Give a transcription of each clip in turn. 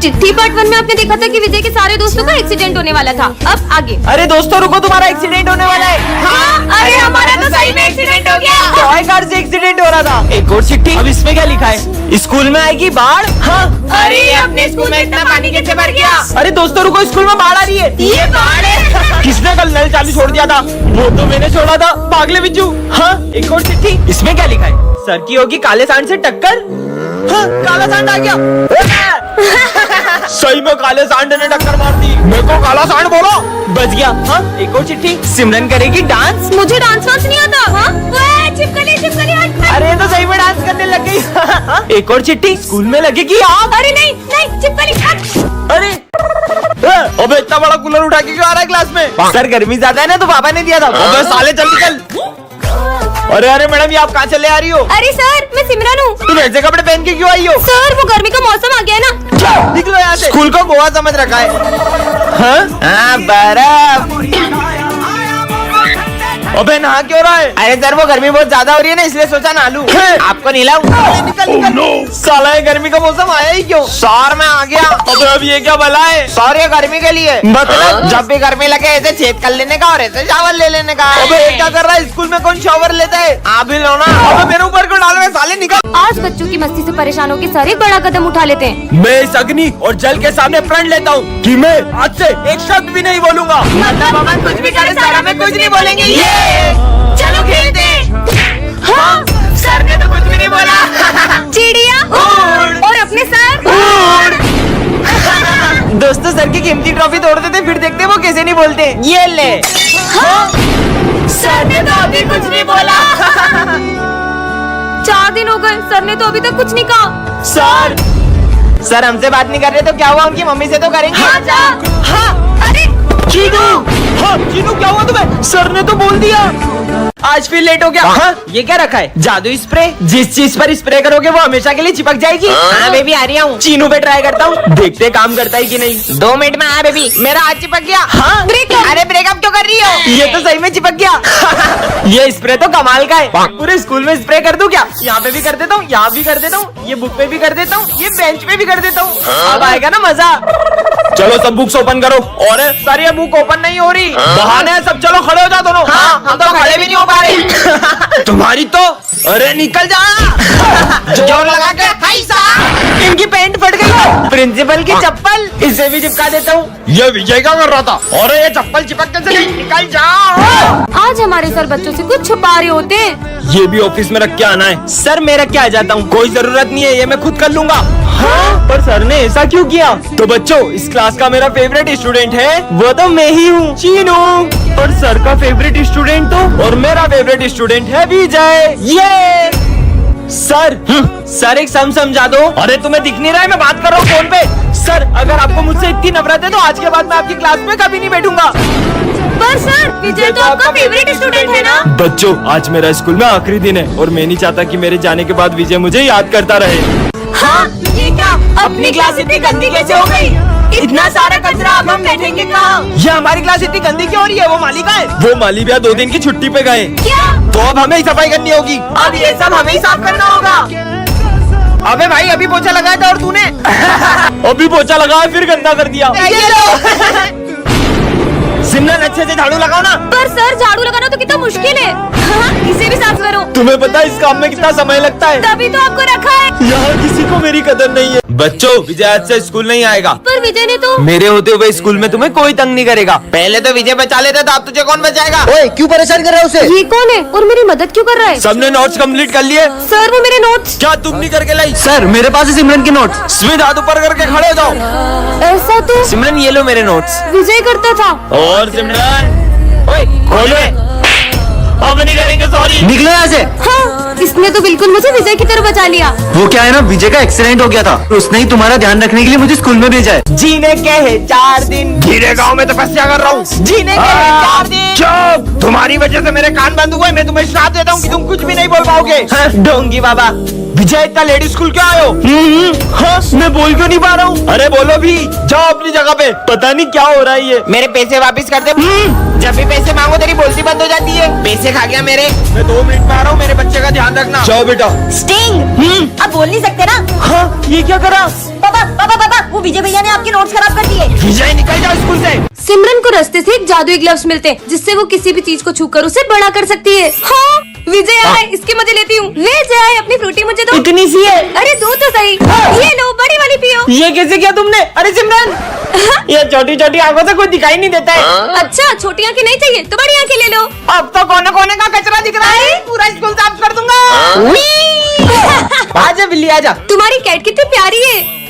चिट्ठी पार्ट 1 में आपने देखा था कि विजय के सारे दोस्तों का एक्सीडेंट होने वाला था। अब आगे। अरे दोस्तों रुको, तुम्हारा एक्सीडेंट होने वाला है। हाँ, अरे हमारा तो सही में एक्सीडेंट हो गया। टॉय कार से एक्सीडेंट हो रहा था। एक और चिट्ठी। अब इसमें क्या लिखा है? स्कूल में आएगी बाढ़। हाँ, अरे अपने स्कूल में इतना पानी कैसे भर गया? अरे दोस्तों रुको, स्कूल में बाढ़ आ रही है। ये बाढ़ है। किसने कल नल चालू छोड़ दिया था? वो तो मैंने छोड़ा था, पागले बिज्जू। हाँ, एक और चिट्ठी। इसमें क्या लिखा है? सर की होगी काले सांड से टक्कर। हाँ, काला सांड आ गया। सही में काले सांड ने टक्कर मार दी। मेरे को काला सांड बोलो। बच गया। हाँ, एक और चिट्ठी। सिमरन करेगी डांस। मुझे डांस वांस नहीं आता। हाँ, चिपकली चिपकली हट। अरे तो सही में डांस करने लग गई। एक और चिट्ठी। स्कूल में लगेगी आग। अरे नहीं नहीं, चिपकली हट। अरे अबे इतना बड़ा कूलर उठा के क्यों आ रहा है क्लास में? सर गर्मी ज्यादा है ना, तो पापा ने दिया था। अबे साले जल्दी चल। अरे अरे मैडम, ये आप कहाँ चले आ रही हो? अरे सर, मैं सिमरन हूँ। तुम ऐसे कपड़े पहन के क्यों आई हो? सर वो गर्मी का मौसम आ गया ना। निकलो यहाँ से। स्कूल को गोवा समझ रखा है। हाँ, बर्फ। अबे नहा क्यों रहा है? अरे सर वो गर्मी बहुत ज्यादा हो रही है ना, इसलिए सोचा नहा लूं। आपको नहलाऊं? निकल निकल। साला ये गर्मी का मौसम आया ही क्यों? सर मैं आ गया। अबे अब ये क्या भला है? सर ये गर्मी के लिए। मतलब जब भी गर्मी लगे ऐसे छेद कर लेने का और ऐसे शावर ले लेने का। अबे ये क्या कर रहा है? स्कूल में कौन शावर लेता है? आप भी लो ना। अबे मेरे ऊपर क्यों डाल रहे हैं साले? निकल। आज बच्चों की मस्ती से परेशान होकर सर एक बड़ा कदम उठा लेते हैं। मैं इस अग्नि और जल के सामने प्रण लेता हूँ कि मैं आज से एक शब्द भी नहीं बोलूंगा। मतलब हम कुछ भी करें सर हमें कुछ नहीं बोलेंगे। ये चलो खेलते हैं। हाँ, सर ने तो कुछ भी नहीं बोला। चिड़िया और अपने सर। दोस्तों सर की कीमती ट्रॉफी तोड़ देते, फिर देखते वो कैसे नहीं बोलते। ये ले। हाँ? सर ने तो अभी कुछ नहीं बोला। 4 दिन हो गए, सर ने तो अभी तक कुछ नहीं कहा। सर हमसे बात नहीं कर रहे तो क्या हुआ? उनकी मम्मी से तो करेंगे। हाँ, जा। हाँ, अरे चीनू। हाँ चीनू, क्या हुआ तुम्हें? सर ने तो बोल दिया। आज फिर लेट हो गया। हाँ? ये क्या रखा है? जादू स्प्रे। जिस चीज पर स्प्रे करोगे वो हमेशा के लिए चिपक जाएगी। हाँ बेबी आ रही हूँ। चीनू पे ट्राई करता हूँ, देखते काम करता है कि नहीं। 2 मिनट में। हाँ बेबी, मेरा हाथ चिपक गया। हाँ ब्रेकअप। अरे ब्रेकअप क्यों कर रही हो? ये तो सही में चिपक गया। ये स्प्रे तो कमाल का है। पूरे स्कूल में स्प्रे कर दूं क्या? यहाँ पे भी कर देता हूँ, यहाँ भी कर देता हूँ, ये बुक पे भी कर देता हूँ, ये बेंच पे भी कर देता हूँ। अब आएगा ना मजा। चलो सब बुक्स ओपन करो। और सर ये बुक ओपन नहीं हो रही। बहाने हैं सब, चलो खड़े हो जाओ दोनों। हाँ, हम तो खड़े भी नहीं हो पा रहे। तुम्हारी तो। अरे निकल जा। जोर लगा के। इनकी पैंट फट गई। प्रिंसिपल की चप्पल, इसे भी चिपका देता हूँ। ये विजय क्या कर रहा था? और ये चप्पल चिपक कैसे गई? निकल जाओ। आज हमारे सर बच्चों से कुछ छुपा रहे होते हैं। ये भी ऑफिस में रख के आना है। सर मैं रख के आ जाता हूँ, कोई जरूरत नहीं है, ये मैं खुद कर लूंगा। हाँ? पर सर ने ऐसा क्यों किया? तो बच्चों इस क्लास का मेरा फेवरेट स्टूडेंट है, वो तो मैं ही हूँ, चीनू। और सर का फेवरेट स्टूडेंट तो, और मेरा फेवरेट स्टूडेंट है विजय। ये सर सर एक समझा दो। अरे तुम्हें दिख नहीं रहा है? मैं बात कर रहा हूँ फोन पे। सर अगर आपको मुझसे इतनी नफरत है तो आज के बाद मैं आपकी क्लास में कभी नहीं बैठूंगा। पर सर विजय तो आपका फेवरेट स्टूडेंट है ना? बच्चों आज मेरा स्कूल में आखिरी दिन है और मैं नहीं चाहता कि मेरे जाने के बाद विजय मुझे याद करता रहे। हाँ, ये क्या? अपनी क्लास इतनी गंदी कैसे हो गई? इतना सारा कचरा, अब हम बैठेंगे कहाँ? ये हमारी क्लास इतनी गंदी क्यों हो रही है? वो माली कहाँ है? वो माली भैया 2 दिन की छुट्टी पे गए। क्या? तो अब हमें ही सफाई करनी होगी। अब ये सब हमें ही साफ करना होगा। अबे भाई अभी पोछा लगाया था और तूने अभी पोछा लगाया फिर गंदा कर दिया। ये लो। सिमरन अच्छे से झाड़ू लगाओ ना। पर सर झाड़ू लगाना तो कितना मुश्किल है। हाँ, इसे भी साफ करो। तुम्हें पता है इस काम में कितना समय लगता है? तभी तो आपको रखा है। यहाँ किसी को मेरी कदर नहीं है। बच्चों विजय आज से स्कूल नहीं आएगा। पर विजय ने तो। मेरे होते हुए स्कूल में तुम्हें कोई तंग नहीं करेगा। पहले तो विजय बचा लेता था, अब तुझे कौन बचाएगा? ओए क्यों परेशान कर रहा है उसे? ये कौन है और मेरी मदद क्यों कर रहा है? सबने नोट्स कंप्लीट कर लिए? सर वो मेरे नोट्स। क्या तुम नहीं करके लाई? सर मेरे पास है सिमरन के नोट्स। स्मित हाथ ऊपर करके खड़े हो जाओ। ऐसा तो सिमरन ये लो मेरे नोट्स। विजय करता था। और सिमरन ओए खोलो। अब नहीं करेंगे, सॉरी। निकलो यहाँ से। हाँ, इसने तो बिल्कुल मुझे विजय की तरह बचा लिया। वो क्या है ना, विजय का एक्सीडेंट हो गया था, उसने ही तुम्हारा ध्यान रखने के लिए मुझे स्कूल में भेजा है। जीने के है 4 दिन। जीने गाँव में तपस्या कर रहा हूँ। जीने के है 4 दिन। चुप, तुम्हारी वजह से मेरे कान बंद हुए। मैं तुम्हें श्राप देता हूँ कि तुम कुछ भी नहीं बोल पाओगे। डोंगी बाबा। विजय इतना लेडी स्कूल क्यों आयो? हाँ, मैं बोल क्यों नहीं पा रहा हूँ? अरे बोलो अभी जाओ अपनी जगह पे। पता नहीं क्या हो रहा है ये। मेरे पैसे वापस कर दे। जब भी पैसे मांगो तेरी बोलती बंद हो जाती है। पैसे खा गया मेरे। मैं 2 मिनट में आ रहा हूँ, मेरे बच्चे का ध्यान रखना। जाओ बेटा। स्टिंग, अब बोल नहीं सकते ना। हाँ, ये क्या करा? पापा पापा पापा, वो विजय भैया ने आपके नोट्स खराब कर दिए। विजय निकल जाओ स्कूल से। सिमरन को रास्ते से एक जादुई ग्लव्स मिलते हैं जिससे वो किसी भी चीज को छूकर उसे बड़ा कर सकती है। हाँ, विजय आए, इसके मजे लेती हूँ। विजय आए, अपनी फ्रूटी मुझे दो। इतनी सी है। अरे दो तो सही। ये लो, बड़ी वाली पियो। ये कैसे किया तुमने? अरे सिमरन, ये छोटी छोटी आंखों से कुछ दिखाई नहीं देता है। अच्छा, छोटी आंखें नहीं चाहिए तो बड़ी आंखें ले लो। अब तो कोने कोने का कचरा दिख रहा है। पूरा स्कूल साफ कर दूंगा। आजा बिल्ली आजा। तुम्हारी कैट कितनी प्यारी है।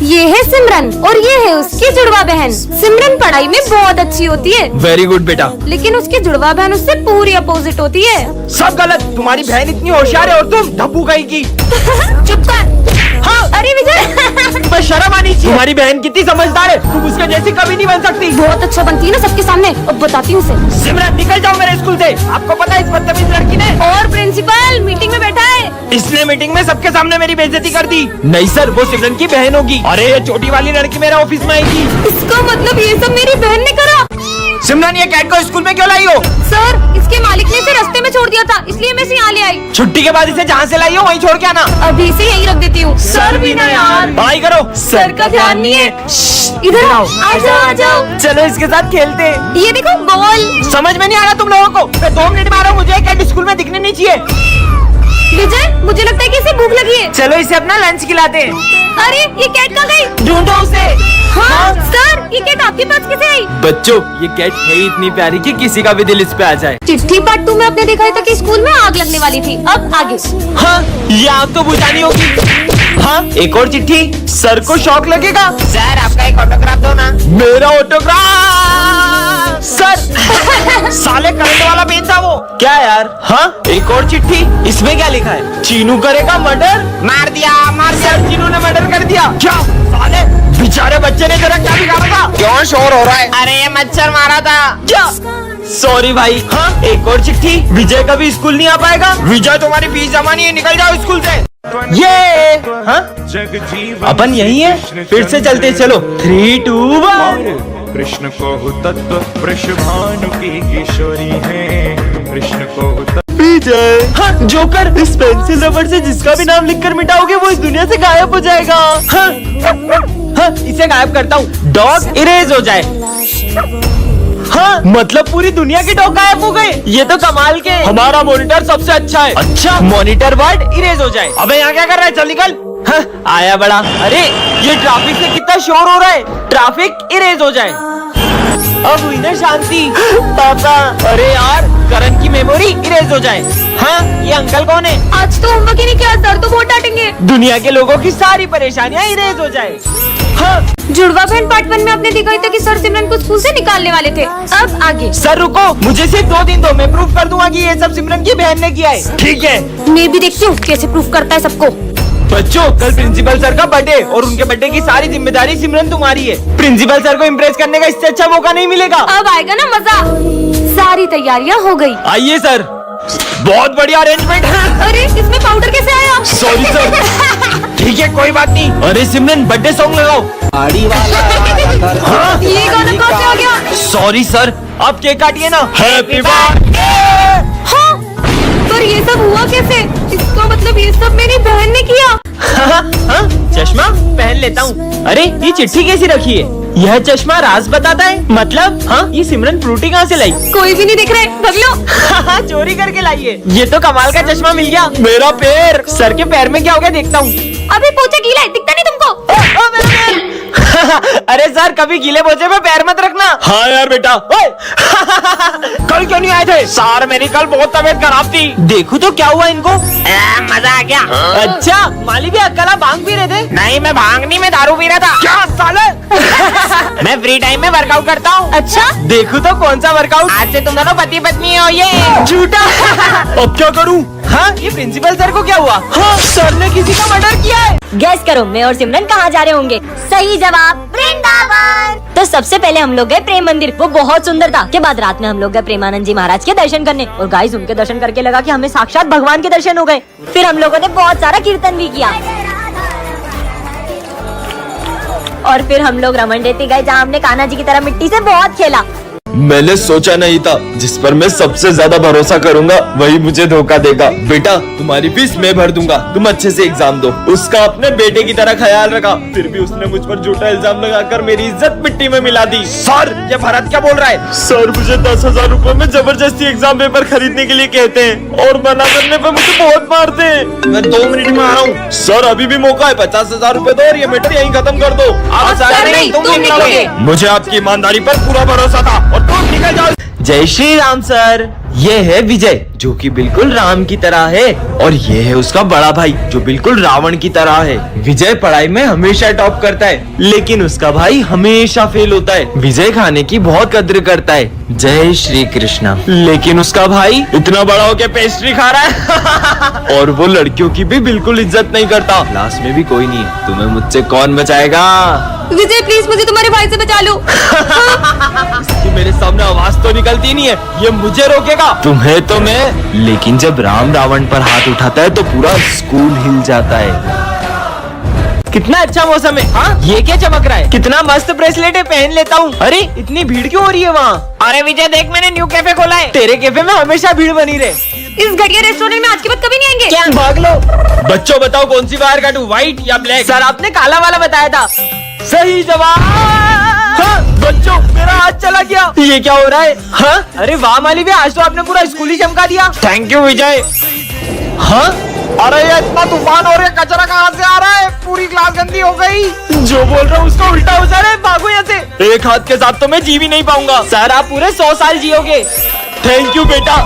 ये है सिमरन और ये है उसकी जुड़वा बहन। सिमरन पढ़ाई में बहुत अच्छी होती है, वेरी गुड बेटा। लेकिन उसकी जुड़वा बहन उससे पूरी अपोजिट होती है। सब गलत। तुम्हारी बहन इतनी होशियार है और तुम धब्बू कहीं की। चुप कर। हाँ, अरे विजय, तुम्हें शर्म आनी चाहिए। तुम्हारी बहन कितनी समझदार है, तुम उसके जैसी कभी नहीं बन सकती। बहुत अच्छा बनती है ना सबके सामने। अब बताती हूँ उसे। सिमरन निकल जाओ मेरे स्कूल से। आपको पता है इस बदतमीज लड़की ने। और प्रिंसिपल मीटिंग में बैठा है। इसने मीटिंग में सबके सामने मेरी बेइज्जती कर दी। नहीं सर, वो सिमरन की बहन होगी। अरे ये छोटी वाली लड़की मेरे ऑफिस में आएगी। इसका मतलब ये सब मेरी बहन ने करा। सिमरन, ये कैट को स्कूल में क्यों लाई हो? सर, इसके मालिक ने इसे रास्ते में छोड़ दिया था, इसलिए मैं इसे यहाँ ले आई। छुट्टी के बाद इसे जहाँ से लाई हो वहीं छोड़ के आना। अभी इसे यहीं रख देती हूँ। सर भी ना यार। पढ़ाई करो। सर का ध्यान नहीं है। इधर आओ, आ जाओ आ जाओ। चलो इसके साथ खेलते हैं। ये देखो बॉल। समझ में नहीं आ रहा तुम लोगों को। मैं 2 मिनट में आ रहा हूँ, मुझे कैट स्कूल में दिखने नहीं चाहिए। विजय, मुझे लगता है कि इसे भूख लगी है। चलो इसे अपना लंच खिलाते हैं। अरे ये कैट कहाँ गई? ढूंढो उसे। हाँ सर, ये कैट आपके पास कैसे आई? बच्चों, ये कैट है ही इतनी प्यारी कि किसी का भी दिल इस पे आ जाए। चिट्ठी पार्ट 2 में आपने देखा था कि स्कूल में आग लगने वाली थी। अब आगे। हाँ, ये आग तो बुझानी होगी। हाँ, एक और चिट्ठी। सर को शौक लगेगा। सर आपका एक ऑटोग्राफ दो ना। मेरा ऑटोग्राफ। सर साले करंट वाला पेन था वो। क्या यार? हाँ, एक और चिट्ठी। इसमें क्या लिखा है? चीनू करेगा मर्डर। मार दिया मार दिया। सर, चीनू ने मर्डर कर दिया। क्या साले, बेचारे बच्चे ने जरा क्या बिगाड़ा था? क्यों शोर हो रहा है? अरे ये मच्छर मारा था। क्या? सॉरी भाई। हाँ, एक और चिट्ठी। विजय कभी स्कूल नहीं आ पाएगा। विजय, तुम्हारी फीस जमा नहीं है, निकल जाओ स्कूल से। ये हाँ, अपन यही है। फिर से चलते, चलो 3, 2, 1। कृष्ण को तत्व वृषभानु की किशोरी है। कृष्ण को विजय। हाँ, जोकर, इस पेंसिल रबड़ से जिसका भी नाम लिखकर मिटाओगे वो इस दुनिया से गायब हो जाएगा। हाँ, हाँ, इसे गायब करता हूँ, डॉग इरेज हो जाए। हाँ, मतलब पूरी दुनिया के डॉग गायब हो गए। ये तो कमाल के। हमारा मॉनिटर सबसे अच्छा है। अच्छा, मॉनिटर वर्ड इरेज हो जाए। अबे यहाँ क्या कर रहा है? चल निकल। हाँ, आया बड़ा। अरे ये ट्रैफिक से कितना शोर हो रहा है। ट्रैफिक इरेज हो जाए। अब हुई ना शांति। पापा, अरे यार, करण की मेमोरी इरेज हो जाए। हाँ, ये अंकल कौन है? आज तो होमवर्क ही नहीं किया, सर तो बहुत डांटेंगे। दुनिया के लोगों की सारी परेशानियाँ इरेज हो जाए। हाँ, जुड़वा बहन पार्ट 1 में आपने देखा था कि सर सिमरन को स्कूल से निकालने वाले थे। अब आगे। सर रुको, मुझे सिर्फ 2 दिन दो, मैं प्रूफ कर दूंगा कि ये सब सिमरन की बहन ने किया है। ठीक है, मैं भी देखती हूँ कैसे प्रूफ करता है सबको। बच्चों, कल प्रिंसिपल सर का बर्थडे और उनके बर्थडे की सारी जिम्मेदारी सिमरन तुम्हारी है। प्रिंसिपल सर को इम्प्रेस करने का इससे अच्छा मौका नहीं मिलेगा। अब आएगा ना मजा। सारी तैयारियां हो गई। आइए सर, बहुत बढ़िया अरेंजमेंट है। अरे इसमें पाउडर कैसे आया? Sorry sir. ठीक है, कोई बात नहीं। अरे सिमरन, बर्थडे सॉन्ग लगाओ। हाँ? ये गाना कहाँ से आ गया? सॉरी सर, आप केक काटिए ना। Happy birthday. हाँ, पर ये सब हुआ कैसे? इसका मतलब ये सब मेरी बहन ने किया। हाँ, चश्मा पहन लेता हूँ। अरे ये चिट्ठी कैसी रखी है? यह चश्मा राज बताता है। मतलब हाँ, ये सिमरन फ्रूटी कहाँ से लाई? कोई भी नहीं दिख रहा है, भाग लो। चोरी करके लाई है। ये तो कमाल का चश्मा मिल गया। मेरा पैर, सर के पैर में क्या हो गया देखता हूँ। अभी पोछा गीला है, दिखता नहीं तुमको? मेरा पैर। अरे सर, कभी गीले बोझे पे पैर मत रखना। हाँ यार बेटा। कल क्यों नहीं आए थे? सर, मेरी कल बहुत तबीयत खराब थी। देखो तो क्या हुआ इनको। मजा आ गया। अच्छा, माली भी अकेला भांग पी रहे थे? नहीं, मैं भांग नहीं, मैं दारू पी रहा था। क्या साले? मैं फ्री टाइम में वर्कआउट करता हूँ। अच्छा, देखो तो कौन सा वर्कआउट। आज से तुम दोनों पति पत्नी हो। ये झूठा। अब क्या करूँ? हाँ, ये प्रिंसिपल सर को क्या हुआ? हाँ, सर ने किसी का मर्डर किया है। गैस करो, मैं और सिमरन कहाँ जा रहे होंगे? सही जवाब, वृंदावन। तो सबसे पहले हम लोग गए प्रेम मंदिर, वो बहुत सुंदर था। के बाद रात में हम लोग गए प्रेमानंद जी महाराज के दर्शन करने, और गाइस उनके दर्शन करके लगा कि हमें साक्षात भगवान के दर्शन हो गए। फिर हम लोगों ने बहुत सारा कीर्तन भी किया। और फिर हम लोग रमन रेती गए जहाँ हमने कान्हा जी की तरह मिट्टी से बहुत खेला। मैंने सोचा नहीं था जिस पर मैं सबसे ज्यादा भरोसा करूंगा वही मुझे धोखा देगा। बेटा तुम्हारी फीस मैं भर दूंगा, तुम अच्छे से एग्जाम दो। उसका अपने बेटे की तरह ख्याल रखा, फिर भी उसने मुझ पर झूठा इल्जाम लगाकर मेरी इज्जत मिट्टी में मिला दी। सर ये भरत क्या बोल रहा है? सर मुझे 10,000 रूपए में जबरदस्ती एग्जाम पेपर खरीदने के लिए कहते हैं और मना करने पर मुझे बहुत मारते हैं। मैं 2 मिनट में आ रहा हूँ। सर अभी भी मौका है, 50,000 रूपए दो और ये मैटर यहीं खत्म कर दो। सर नहीं, तुम निकलोगे। मुझे आपकी ईमानदारी पर पूरा भरोसा था और तुम निकल जाओ। जय श्री राम सर। ये है विजय जो कि बिल्कुल राम की तरह है और ये है उसका बड़ा भाई जो बिल्कुल रावण की तरह है। विजय पढ़ाई में हमेशा टॉप करता है लेकिन उसका भाई हमेशा फेल होता है। विजय खाने की बहुत कद्र करता है, जय श्री कृष्णा, लेकिन उसका भाई इतना बड़ा होके पेस्ट्री खा रहा है और वो लड़कियों की भी बिल्कुल इज्जत नहीं करता। क्लास में भी कोई नहीं है, तुम्हें मुझसे कौन बचाएगा? विजय प्लीज मुझे तुम्हारे भाई से बचा लो। कि मेरे सामने आवाज तो निकलती नहीं है, ये मुझे रोकेगा? तुम्हें तो मैं, लेकिन जब राम रावण पर हाथ उठाता है तो पूरा स्कूल हिल जाता है। कितना अच्छा मौसम है। हाँ ये क्या चमक रहा है? कितना मस्त ब्रेसलेट है, पहन लेता हूँ। अरे इतनी भीड़ क्यों हो रही है वहाँ? अरे विजय देख मैंने न्यू कैफे खोला है। तेरे कैफे में हमेशा भीड़ बनी रहे। इस घटिया रेस्टोरेंट में आज के बाद कभी नहीं आएंगे। क्या भाग लो। बच्चों बताओ कौन सी वायर काटूं, व्हाइट या ब्लैक? सर आपने काला वाला बताया था। सही जवाब। हाँ, बच्चों मेरा हाथ चला गया। ये क्या हो रहा है? हाँ? अरे वाह माली भी, आज तो आपने पूरा स्कूल ही चमका दिया। थैंक यू विजय। हाँ अरे ये इतना तूफान हो रहा है, कचरा कहाँ से आ रहा है? पूरी क्लास गंदी हो गई। जो बोल रहा हूँ उसका उल्टा हो जा रहा है। भागो यहाँ से। एक हाथ के साथ तो मैं जी भी नहीं पाऊंगा। सर आप पूरे 100 साल जियोगे। थैंक यू बेटा।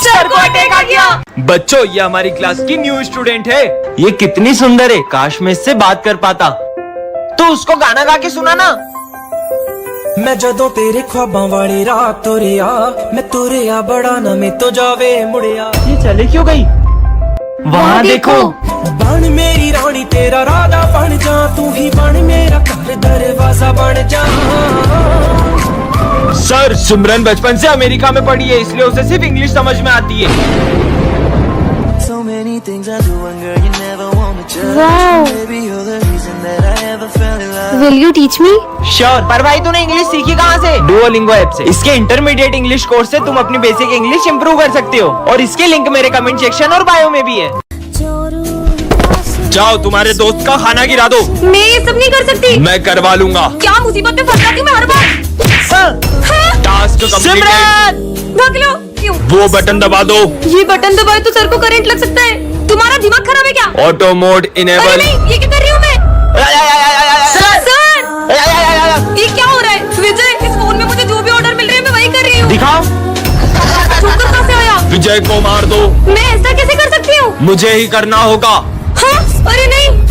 सर को अटैक आ गया। बच्चों ये हमारी क्लास की न्यू स्टूडेंट है। ये कितनी सुंदर है, काश मैं इससे बात कर पाता। तो उसको गाना गा के सुनाना। मैं जदों तेरे ख्वाबां वाली रात तुरिया, मैं तुरिया बड़ा ना मैं तो जावे मुड़िया। ये चले क्यों गई? वहाँ देखो। बन मेरी रानी तेरा राधा बन जा, तू ही बन मेरा घर दरवाजा बन जा। सर सिमरन बचपन से अमेरिका में पढ़ी है इसलिए उसे सिर्फ इंग्लिश समझ में आती है। So many things I do and girl you never want to judge. Baby you're the reason that I ever fell in love. Will you teach me? Sure. पर भाई तूने इंग्लिश सीखी कहाँ से? डुओलिंगो ऐप से। इसके इंटरमीडिएट इंग्लिश कोर्स से तुम अपनी बेसिक इंग्लिश इंप्रूव कर सकते हो और इसके लिंक मेरे कमेंट सेक्शन और बायो में भी है। जाओ तुम्हारे दोस्त का खाना गिरा दो। मैं ये सब नहीं कर सकती। मैं करवा लूंगा। क्या मुसीबत में फंस जाती हूँ मैं हर बार। टास्क कंप्लीट है। भाग लो। क्यों? वो बटन दबा दो। ये बटन दबाए तो सर को करंट लग सकता है। तुम्हारा दिमाग खराब है क्या? ऑटो मोड अरे इनेबल। नहीं, ये क्या कर रही हूँ मैं? सर ये क्या हो रहा है? विजय इस फोन में मुझे जो भी ऑर्डर मिल रहे हैं मैं वही कर रही हूँ। दिखाओ। जोकर कहाँ से आया? विजय को मार दो। मैं ऐसा कैसे कर सकती हूँ? मुझे ही करना होगा। हाँ? अरे नहीं